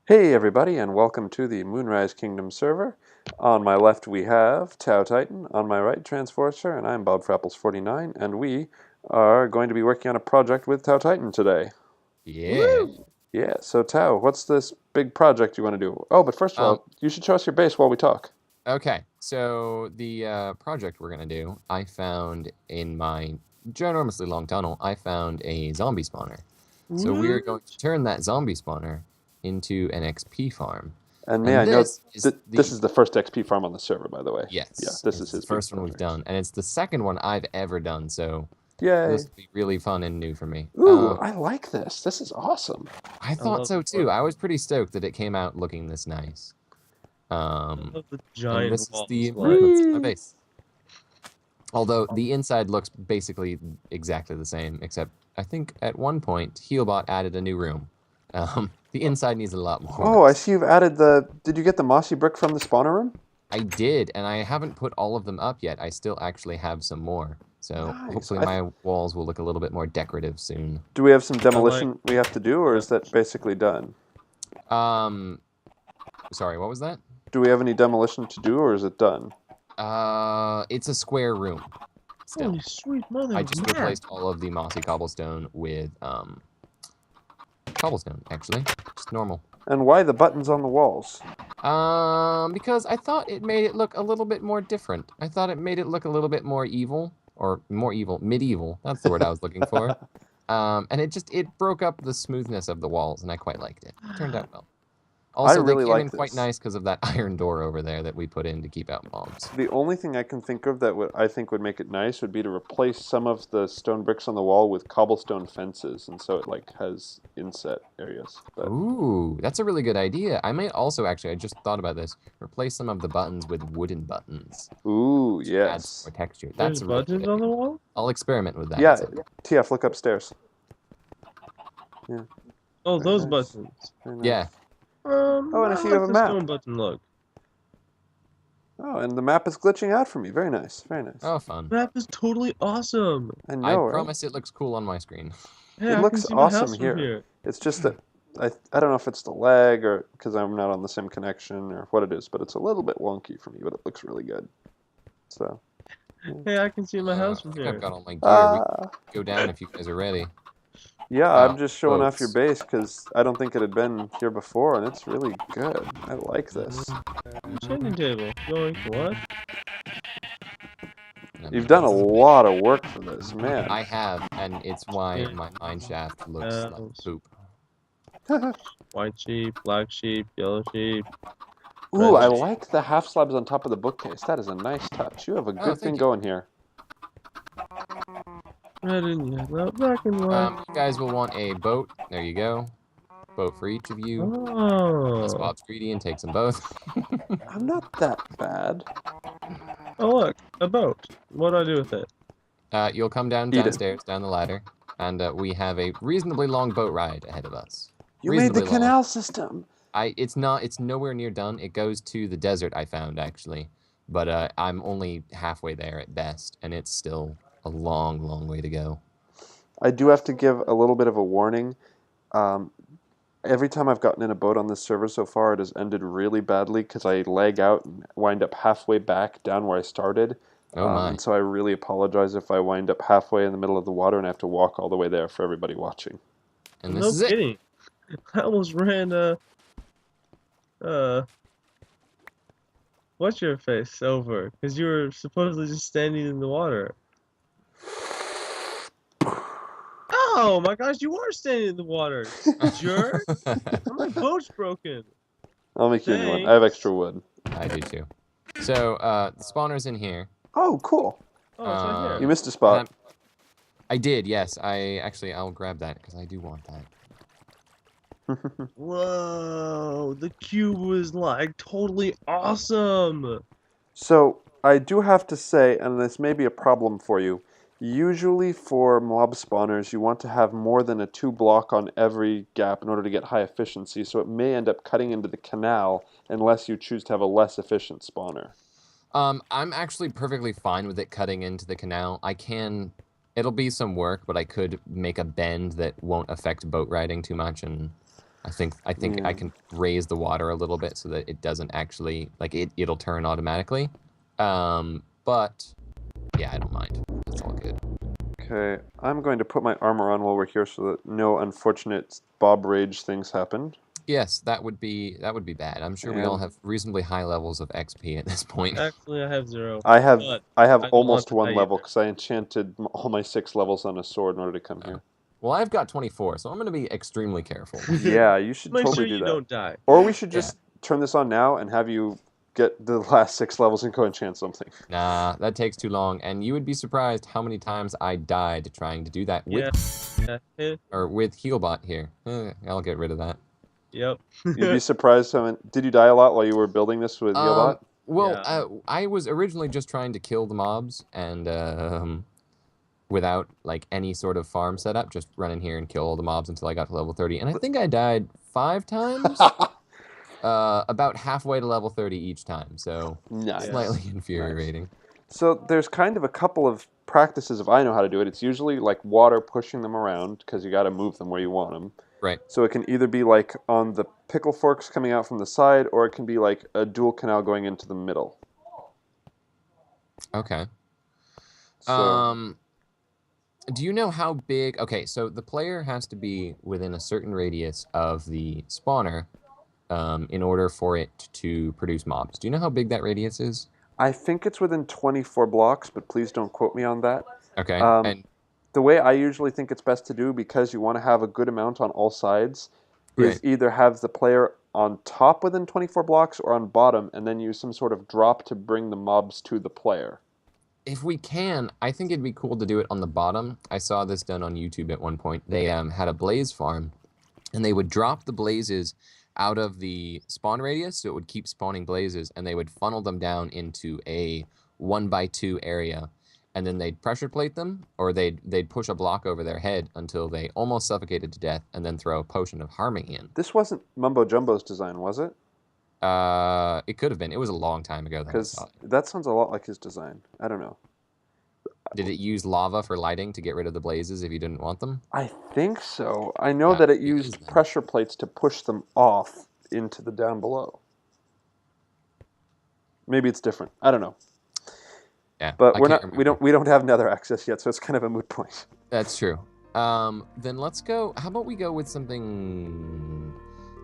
Hey everybody, and welcome to the Moonrise Kingdom server. On my left we have Tau Titan, on my right Transforcer, and I'm Bob Frapples49, and we are going to be working on a project with Tau Titan today. Yeah. Yeah, so Tau, what's this big project you want to do? Oh, but first of all, you should show us your base while we talk. Okay. So the project we're gonna do, I found in my ginormously long tunnel, I found a zombie spawner. So we are going to turn that zombie spawner into an XP farm. And may And I note, this is this is the first XP farm on the server, by the way. Yeah, yes, this is it's the his big first one we've project. done, and it's the second one I've ever done. So Yay! this will be really fun and new for me. Ooh, I like this. This is awesome. I thought so too. I was pretty stoked that it came out looking this nice. I love the giant And this is the slide. improvements to my base. Although the inside looks basically exactly the same, except I think at one point Healbot added a new room. The inside needs a lot more. Oh, I see you've added the... Did you get the mossy brick from the spawner room? I did, and I haven't put all of them up yet. I still actually have some more. So Nice. hopefully my walls will look a little bit more decorative soon. Do we have some demolition we have to do, or is that basically done? Sorry, what was that? Do we have any demolition to do, or is it done? It's a square room. Still. Holy sweet mother! I just replaced all of the mossy cobblestone with cobblestone, actually. Just normal. And why the buttons on the walls? Because I thought it made it look a little bit more different. I thought it made it look a little bit more evil, or more evil, medieval. That's the word I was looking for. And it broke up the smoothness of the walls, and I quite liked it. It turned out well. Also, really they came like in quite this. nice because of that iron door over there that we put in to keep out mobs. The only thing I can think of that I think would make it nice would be to replace some of the stone bricks on the wall with cobblestone fences, and so it like has inset areas. But... Ooh, that's a really good idea. I might also actually, I just thought about this, replace some of the buttons with wooden buttons. Ooh, Add yes. more texture. There's That's a really buttons good on the idea. wall. I'll experiment with that. Yeah, TF, look upstairs. Yeah. Oh, Very those nice. buttons. Very nice. Yeah. Oh, and I see you like have a the map. stone button look. Oh, and the map is glitching out for me. Very nice. Very nice. Oh, fun. Map is totally awesome. I I know, right? promise it looks cool on my screen. Hey, It I looks can see my awesome house here. from here. It's just that I don't know if it's the lag or because I'm not on the same connection or what it is, but it's a little bit wonky for me, but it looks really good. So. Hey, I can see my house I from think here. I've got all my gear. We can go down if you guys are ready. Yeah, I'm just showing off your boats. base because I don't think it had been here before, and it's really good. I like this. Enchanting table. Going what? You've done a lot of work for this, man. I have, and it's why my mine shaft looks like poop. White sheep, black sheep, yellow sheep. Ooh, I Red sheep. like the half slabs on top of the bookcase. That is a nice touch. You have a good thing going here. Red and yellow, black and white. You guys will want a boat. There you go. Boat for each of you. Unless Oh. Bob's greedy and takes them both. I'm not that bad. Oh look, a boat. What do I do with it? You'll come downstairs, down the ladder, and we have a reasonably long boat ride ahead of us. You made the Reasonably long. canal system. It's nowhere near done. It goes to the desert, I found, actually. But I'm only halfway there at best, and it's still a long, long way to go. I do have to give a little bit of a warning. Every time I've gotten in a boat on this server so far, it has ended really badly because I lag out and wind up halfway back down where I started. Oh my. And so I really apologize if I wind up halfway in the middle of the water and I have to walk all the way there for everybody watching. And this No is it. kidding. I almost ran what's your face over? Because you were supposedly just standing in the water. Oh my gosh, you are standing in the water, jerk! My boat's broken. I'll make you a new one. I have extra wood. I do too. So, the spawner's in here. Oh, cool. Oh, it's right You here. missed a spot. I did, yes. I'll grab that because I do want that. Whoa, the cube was like totally awesome. So, I do have to say, and this may be a problem for you, usually for mob spawners, you want to have more than a 2 block on every gap in order to get high efficiency, so it may end up cutting into the canal unless you choose to have a less efficient spawner. I'm actually perfectly fine with it cutting into the canal. It'll be some work, but I could make a bend that won't affect boat riding too much, and I think I Yeah. can raise the water a little bit so that it doesn't actually like it'll turn automatically. But yeah, I don't mind. It's all good. Okay, I'm going to put my armor on while we're here so that no unfortunate Bob Rage things happen. Yes, that would be bad. I'm sure we all And have reasonably high levels of XP at this point. Actually, I have 0. I have But I have I don't want almost to 1 die level either. because I enchanted all my 6 levels on a sword in order to come here. Well, I've got 24, so I'm going to be extremely careful. Yeah, you should Make totally sure do you that. don't die. Or we should Yeah. just turn this on now and have you get the last 6 levels and go enchant something. Nah, that takes too long, and you would be surprised how many times I died trying to do that with with Healbot here. I'll get rid of that. Yep. You'd be surprised how many... Did you die a lot while you were building this with Healbot? Well, Yeah. I was originally just trying to kill the mobs and without like any sort of farm setup, just run in here and kill all the mobs until I got to level 30. And I think I died 5 times, about halfway to level 30 each time. So Nice. slightly infuriating. So there's kind of a couple of practices if I know how to do it. It's usually like water pushing them around because you got to move them where you want them. Right. So it can either be like on the pickle forks coming out from the side, or it can be like a dual canal going into the middle. Okay. So, Do you know how big... Okay, so the player has to be within a certain radius of the spawner in order for it to produce mobs. Do you know how big that radius is? I think it's within 24 blocks, but please don't quote me on that. Okay, and The way I usually think it's best to do, because you want to have a good amount on all sides, is Right. either have the player on top within 24 blocks or on bottom, and then use some sort of drop to bring the mobs to the player. if we can, I think it'd be cool to do it on the bottom. I saw this done on YouTube at one point. They had a blaze farm, and they would drop the blazes out of the spawn radius, so it would keep spawning blazes, and they would funnel them down into a 1x2 area, and then they'd pressure plate them, or they'd push a block over their head until they almost suffocated to death, and then throw a potion of harming in. This wasn't Mumbo Jumbo's design, was it? It could have been. It was a long time ago that I Because saw it. that sounds a lot like his design. I don't know. Did it use lava for lighting to get rid of the blazes if you didn't want them? I think so. I know Yeah, that it it is used then. pressure plates to push them off into the down below. Maybe it's different. I don't know. Yeah, But I we're can't not. remember. We don't have nether access yet, so it's kind of a moot point. That's true. Then let's go. How about we go with something?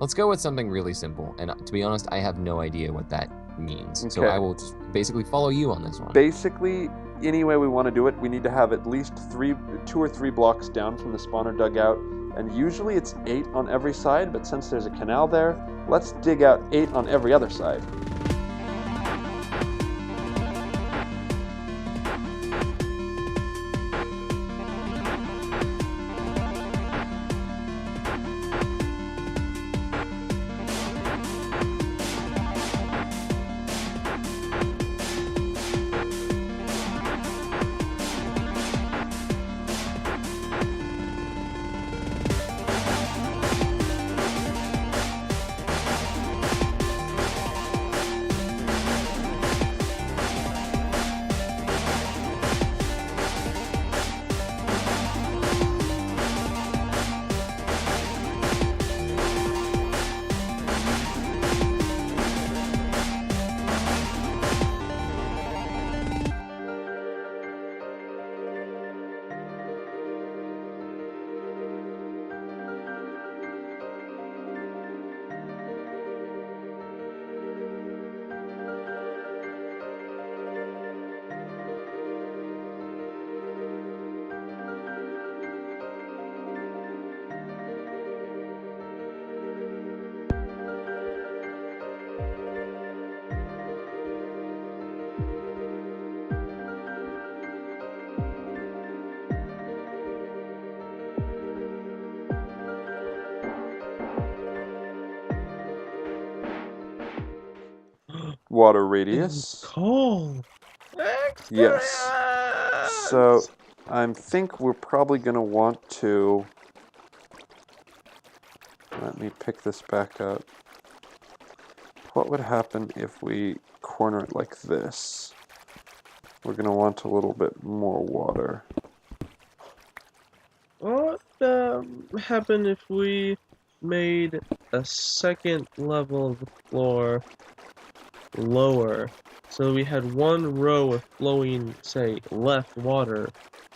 Let's go with something really simple. And to be honest, I have no idea what that means. So Okay. I will just basically follow you on this one. Basically, any way we want to do it, we need to have at least 2 or 3 blocks down from the spawner dugout, and usually it's 8 on every side. But since there's a canal there, let's dig out 8 on every other side. Water radius. Cold. Yes. So I think we're probably going to want to... Let me pick this back up. What would happen if we corner it like this? We're going to want a little bit more water. What happen if we made a second level of the floor lower, so we had one row of flowing, say, left water,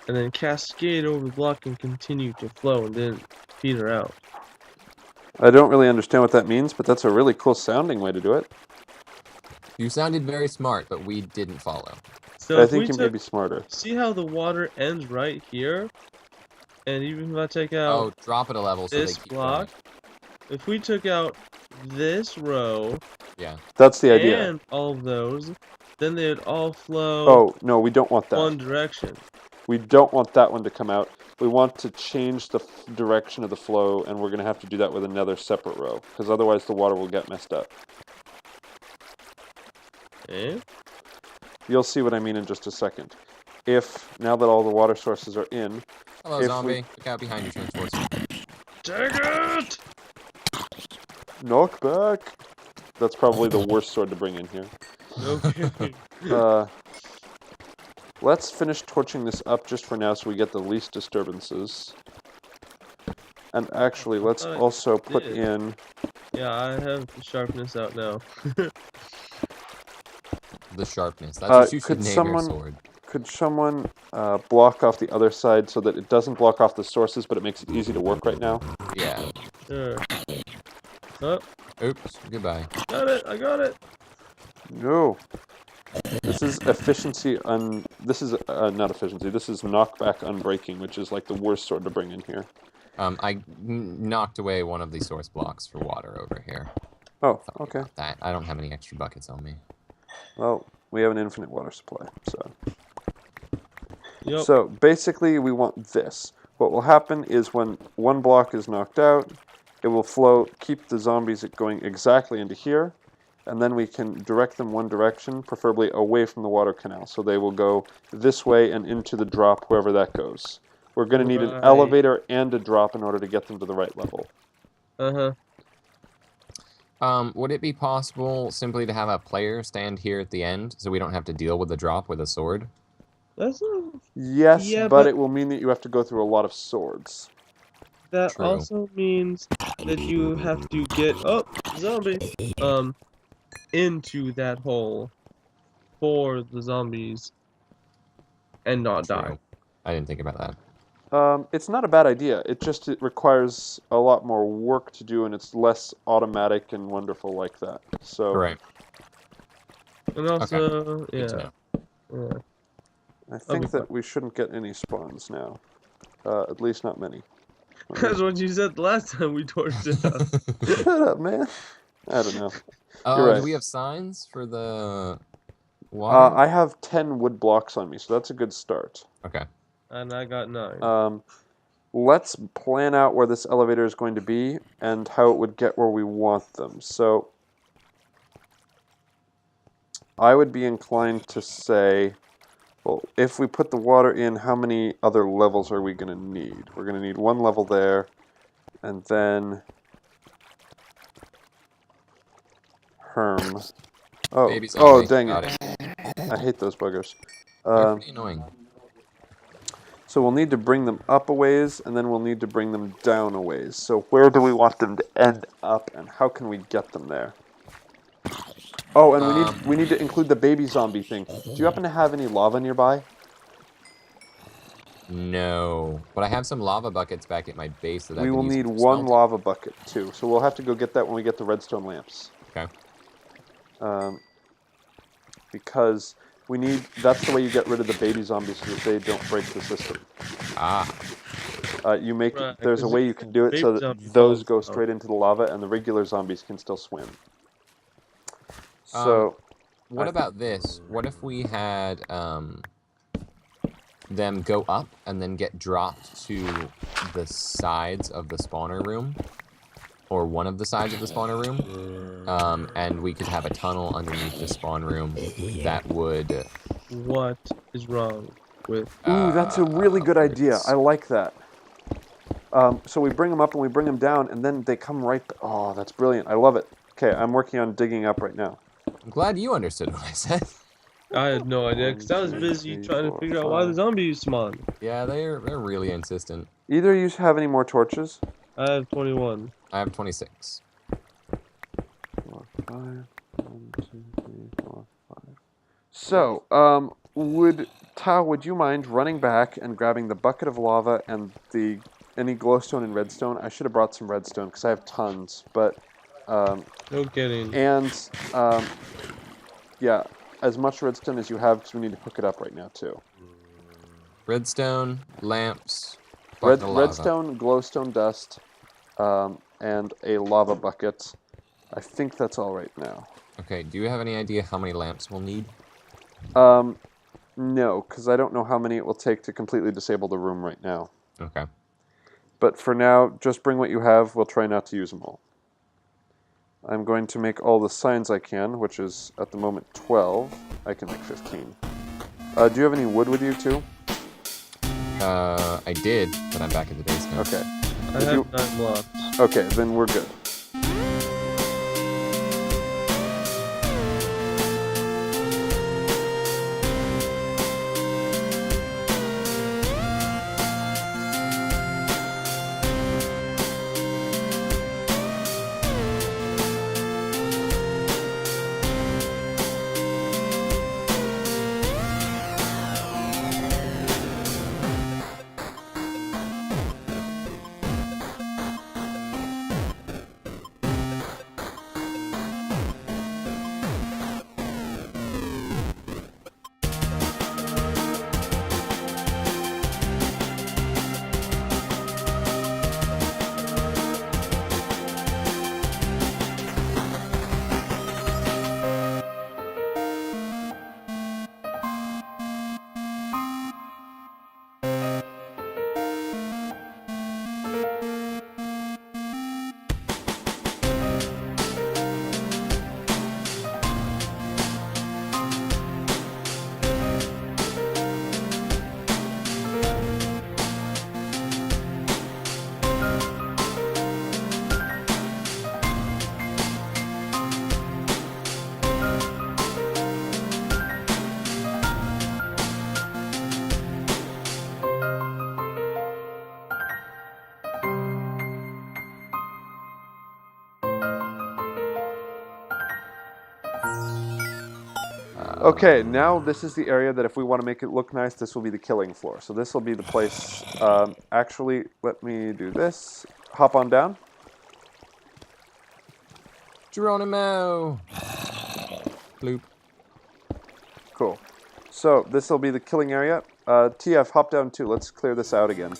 and then cascade over the block and continue to flow and then peter out. I don't really understand what that means, but that's a really cool sounding way to do it. You sounded very smart, but we didn't follow. So I if we think you may took, be smarter. see how the water ends right here, and even if I take out Oh, drop it a level so they this keep block, if we took out this row Yeah. That's the idea. and all of those, then they'd all flow Oh, no, we don't want that. one direction. We don't want that one to come out. We want to change the direction of the flow, and we're going to have to do that with another separate row, because otherwise the water will get messed up. Eh? You'll see what I mean in just a second. If, now that all the water sources are in... Hello, if zombie. Look out behind you, transports. Take it! Knock back! That's probably the worst sword to bring in here. Okay. Let's finish torching this up just for now so we get the least disturbances. And actually, let's also put in... Yeah, I have the sharpness out now. The sharpness. That's what you should could name someone- your sword. Could someone block off the other side so that it doesn't block off the sources, but it makes it easy to work right now? Yeah. Sure. Oh, Oops. Goodbye. got it! I got it! No. This is efficiency this is not efficiency. This is knockback unbreaking, which is like the worst sword to bring in here. I knocked away one of the source blocks for water over here. Oh, Sorry okay. about that. I don't have any extra buckets on me. Well, we have an infinite water supply, so. Yep. So basically, we want this. What will happen is when one block is knocked out, it will flow, keep the zombies going exactly into here, and then we can direct them one direction, preferably away from the water canal. So they will go this way and into the drop, wherever that goes. We're going to need an Right. elevator and a drop in order to get them to the right level. Uh-huh. Would it be possible simply to have a player stand here at the end so we don't have to deal with the drop with a sword? That's not... Yes, Yeah, but but- it will mean that you have to go through a lot of swords. That True. also means that you have to get zombie into that hole for the zombies and not die. True. I didn't think about that. It's not a bad idea. It requires a lot more work to do, and it's less automatic and wonderful like that. So Right. And also, Good to know. yeah. I be think fine. that we shouldn't get any spawns now. At least not many. That's what you said the last time we torched it up. Shut up, man. I don't know. Oh, You're right. do we have signs for the water? I have 10 wood blocks on me, so that's a good start. Okay. And I got 9. Let's plan out where this elevator is going to be and how it would get where we want them. So I would be inclined to say, well, if we put the water in, how many other levels are we going to need? We're going to need one level there, and then Baby Oh, zombie. dang Got it. it. I hate those buggers. They're pretty annoying. So we'll need to bring them up a ways, and then we'll need to bring them down a ways. So where do we want them to end up, and how can we get them there? Oh, and we need to include the baby zombie thing. Do you happen to have any lava nearby? No. But I have some lava buckets back at my base that We will need one lava bucket too, so we'll have to go get that when we get the redstone lamps. Okay. Because we need, that's the way you get rid of the baby zombies so that they don't break the system. Ah. You make, Right, there's a 'cause way you can do it baby so that zombies those fall go down. straight into the lava and the regular zombies can still swim. So, What about this? What if we had them go up and then get dropped to the sides of the spawner room? Or one of the sides of the spawner room? And we could have a tunnel underneath the spawn room that would... What is wrong with... ooh, that's a really good idea. I like that. So we bring them up and we bring them down, and then they come right... Oh, that's brilliant. I love it. Okay, I'm working on digging up right now. I'm glad you understood what I said. I had no idea, because I was 1, 2, busy 3, trying to 4, figure out why the 5. zombies spawn. Yeah, they're really insistent. Either of you have any more torches? I have 21. I have 26. 4, 5. 1, 2, 3, 4, 5. So, would you mind running back and grabbing the bucket of lava and any glowstone and redstone? I should have brought some redstone because I have tons, but No kidding. and yeah, as much redstone as you have because we need to hook it up right now too. Redstone, lamps, bucket of lava. Redstone, glowstone dust, and a lava bucket. I think that's all right now. Okay, do you have any idea how many lamps we'll need? No, because I don't know how many it will take to completely disable the room right now. Okay. But for now, just bring what you have. We'll try not to use them all. I'm going to make all the signs I can, which is at the moment 12. I can make 15. Do you have any wood with you too? I did, but I'm back at the base now. Okay. I have 9 blocks. Okay, then we're good. Okay, now this is the area that if we want to make it look nice, this will be the killing floor. So this will be the place. Actually, let me do this. Hop on down. Geronimo! Bloop. Cool. So this will be the killing area. TF, hop down too. Let's clear this out again.